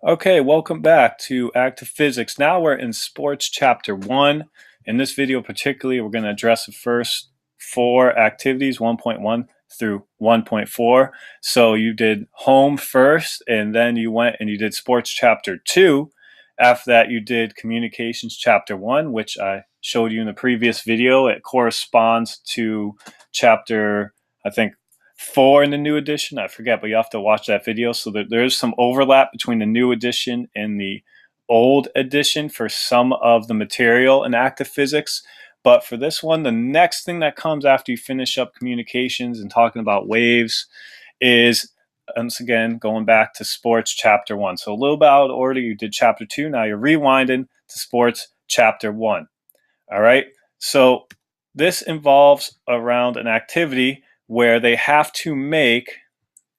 Okay, welcome back to Active Physics. Now we're in Sports Chapter 1. In this video particularly, we're going to address the first four activities, 1.1 through 1.4. So you did home first, and then you went and you did Sports Chapter 2. After that, you did Communications Chapter 1, which I showed you in the previous video. It corresponds to Chapter, I think, 4 in the new edition. I forget, but you have to watch that video. So there's some overlap between the new edition and the old edition for some of the material in active physics. But for this one, the next thing that comes after you finish up communications and talking about waves is, once again, going back to sports chapter 1. So a little bit out of order. You did chapter 2. Now you're rewinding to sports chapter 1. All right. So this involves around an activity where they have to make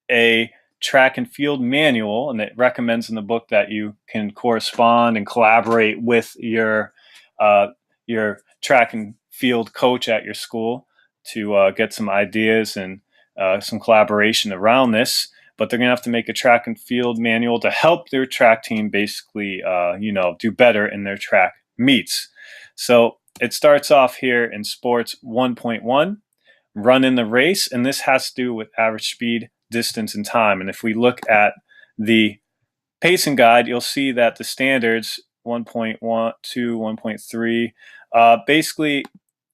a track and field manual, and it recommends in the book that you can correspond and collaborate with your track and field coach at your school to get some ideas and some collaboration around this. But they're going to have to make a track and field manual to help their track team basically, do better in their track meets. So it starts off here in sports 1.1. Run in the race, and this has to do with average speed, distance, and time. And if we look at the pacing guide, you'll see that the standards 1.1, 1.3, basically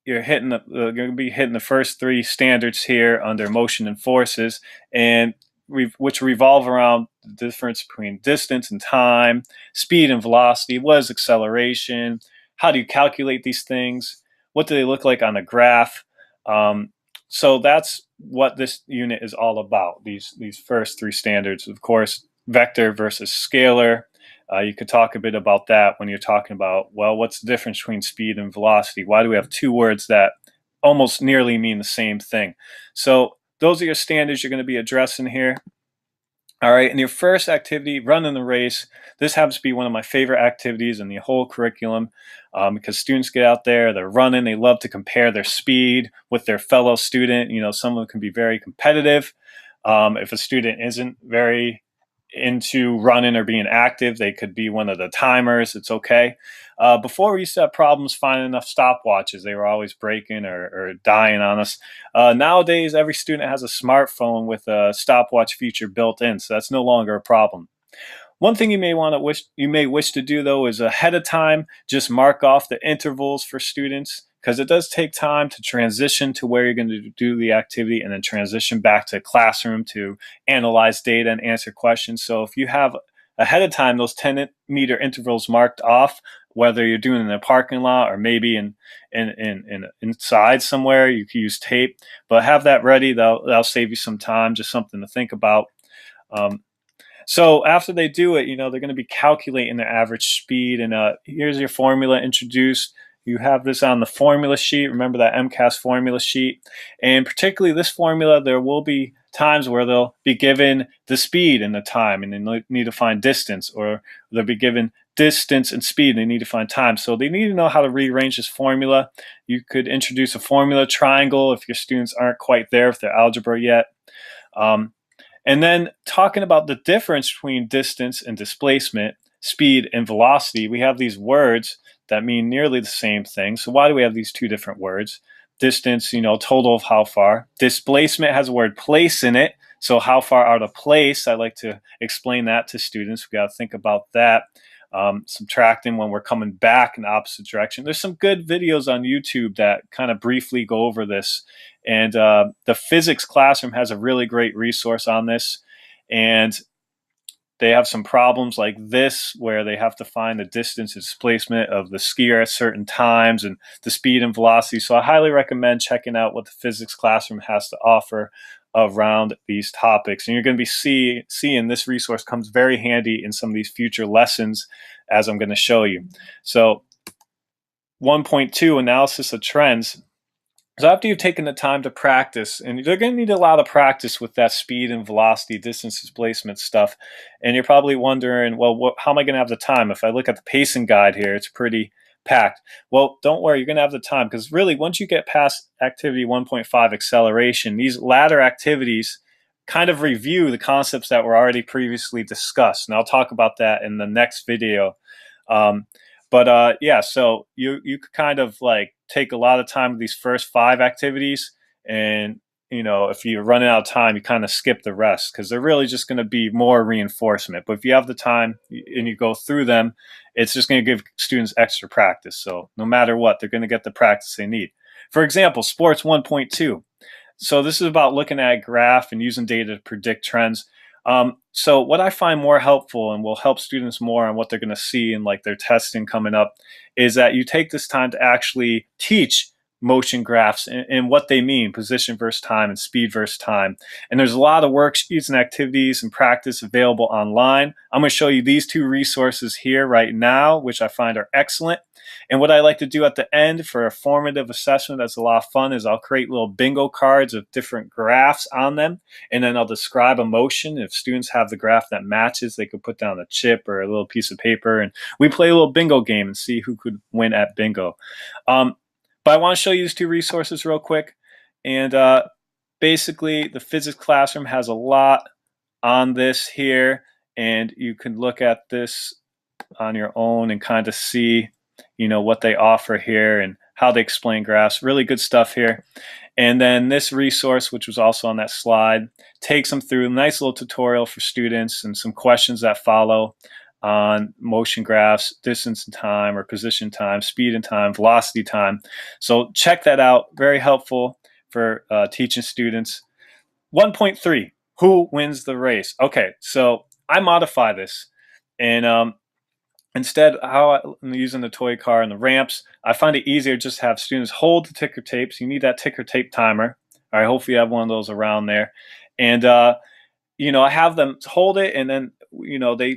you're going to be hitting the first three standards here under motion and forces, and which revolve around the difference between distance and time, speed and velocity. What is acceleration? How do you calculate these things? What do they look like on a graph? So that's what this unit is all about, these first three standards. Of course, vector versus scalar. You could talk a bit about that when you're talking about, well, what's the difference between speed and velocity? Why do we have two words that almost nearly mean the same thing? So those are your standards you're going to be addressing here. All right, in your first activity, running the race, this happens to be one of my favorite activities in the whole curriculum because students get out there, they're running, they love to compare their speed with their fellow student. You know, some of them can be very competitive. If a student isn't very into running or being active, they could be one of the timers. It's okay. Before we used to have problems finding enough stopwatches. They were always breaking or dying on us. Nowadays, every student has a smartphone with a stopwatch feature built in, so that's no longer a problem. One thing you may wish to do though is ahead of time just mark off the intervals for students, because it does take time to transition to where you're going to do the activity and then transition back to classroom to analyze data and answer questions. So if you have ahead of time those 10-meter intervals marked off, whether you're doing it in a parking lot or maybe in inside somewhere, you can use tape, but have that ready. That'll save you some time, just something to think about. So after they do it, they're going to be calculating their average speed. And here's your formula introduced. You have this on the formula sheet. Remember that MCAS formula sheet. And particularly this formula, there will be times where they'll be given the speed and the time, and they need to find distance, or they'll be given distance and speed, and they need to find time. So they need to know how to rearrange this formula. You could introduce a formula triangle if your students aren't quite there with their algebra yet. And then talking about the difference between distance and displacement, speed and velocity, we have these words that mean nearly the same thing. So why do we have these two different words? Distance, total of how far. Displacement has the word place in it. So how far out of place? I like to explain that to students. We got to think about that. Subtracting when we're coming back in the opposite direction. There's some good videos on YouTube that kind of briefly go over this. And the physics classroom has a really great resource on this. And they have some problems like this where they have to find the distance and displacement of the skier at certain times and the speed and velocity. So I highly recommend checking out what the physics classroom has to offer around these topics. And you're going to be seeing this resource comes very handy in some of these future lessons, as I'm going to show you. So 1.2, analysis of trends. So after you've taken the time to practice, and you're going to need a lot of practice with that speed and velocity, distance displacement stuff, and you're probably wondering, well, how am I going to have the time? If I look at the pacing guide here, it's pretty packed. Well, don't worry, you're going to have the time, because really once you get past activity 1.5 acceleration, these latter activities kind of review the concepts that were already previously discussed. And I'll talk about that in the next video. Yeah, so you could kind of like take a lot of time with these first 5 activities, and if you're running out of time, you kind of skip the rest because they're really just going to be more reinforcement. But if you have the time and you go through them, it's just going to give students extra practice. So no matter what, they're going to get the practice they need. For example, sports 1.2. So this is about looking at a graph and using data to predict trends. So what I find more helpful and will help students more on what they're going to see in like their testing coming up is that you take this time to actually teach motion graphs and what they mean, position versus time and speed versus time. And there's a lot of worksheets and activities and practice available online. I'm going to show you these 2 resources here right now, which I find are excellent. And what I like to do at the end for a formative assessment that's a lot of fun is I'll create little bingo cards with different graphs on them, and then I'll describe a motion. If students have the graph that matches, they could put down a chip or a little piece of paper, and we play a little bingo game and see who could win at bingo. But I want to show you these 2 resources real quick. And basically, the physics classroom has a lot on this here, and you can look at this on your own and kind of see what they offer here and how they explain graphs. Really good stuff here. And then this resource, which was also on that slide, takes them through a nice little tutorial for students and some questions that follow on motion graphs, distance and time, or position time, speed and time, velocity time. So check that out. Very helpful for teaching students. 1.3, who wins the race? Okay, so I modify this. And instead, how I'm using the toy car and the ramps, I find it easier just to have students hold the ticker tape. So you need that ticker tape timer. All right, hopefully you have one of those around there. And, I have them hold it, and then,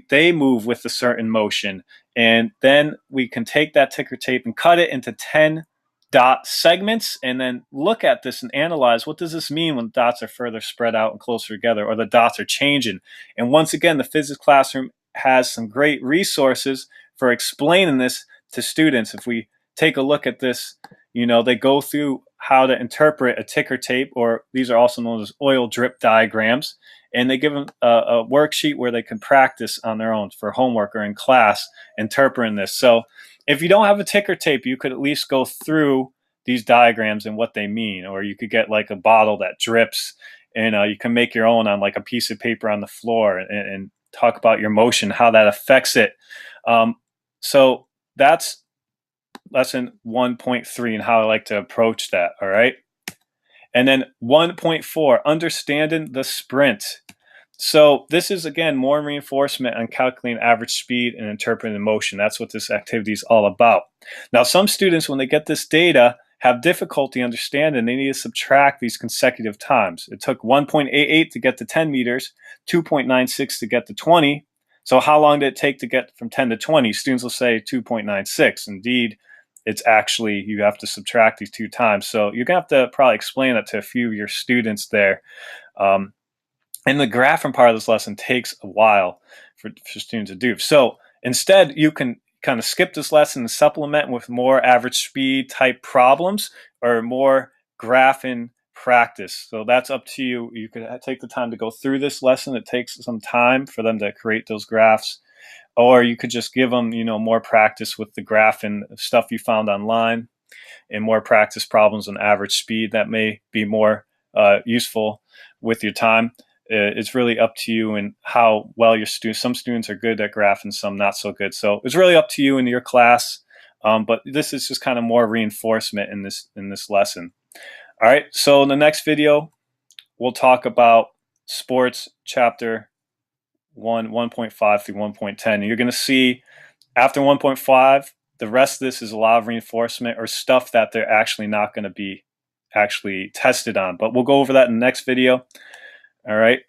they move with a certain motion. And then we can take that ticker tape and cut it into 10 dot segments and then look at this and analyze what does this mean when dots are further spread out and closer together, or the dots are changing. And once again, the physics classroom has some great resources for explaining this to students. If we take a look at this, they go through how to interpret a ticker tape, or these are also known as oil drip diagrams, and they give them a worksheet where they can practice on their own for homework or in class interpreting this. So if you don't have a ticker tape, you could at least go through these diagrams and what they mean, or you could get like a bottle that drips, and you can make your own on like a piece of paper on the floor and talk about your motion, how that affects it. So that's lesson 1.3 and how I like to approach that. All right. And then 1.4, understanding the sprint. So this is, again, more reinforcement on calculating average speed and interpreting the motion. That's what this activity is all about. Now, some students, when they get this data, have difficulty understanding. They need to subtract these consecutive times. It took 1.88 to get to 10 meters, 2.96 to get to 20. So how long did it take to get from 10 to 20? Students will say 2.96. Indeed, it's actually, you have to subtract these 2 times. So you're going to have to probably explain that to a few of your students there. And the graphing part of this lesson takes a while for students to do. So instead, you can kind of skip this lesson and supplement with more average speed type problems or more graphing practice. So that's up to you. You could take the time to go through this lesson. It takes some time for them to create those graphs. Or you could just give them, more practice with the graph and stuff you found online, and more practice problems on average speed that may be more useful with your time. It's really up to you and how well your students. Some students are good at graphing, some not so good. So it's really up to you in your class. But this is just kind of more reinforcement in this lesson. All right. So in the next video, we'll talk about sports chapter 1.5 through 1.10. And you're going to see after 1.5, the rest of this is a lot of reinforcement or stuff that they're actually not going to be actually tested on. But we'll go over that in the next video. All right.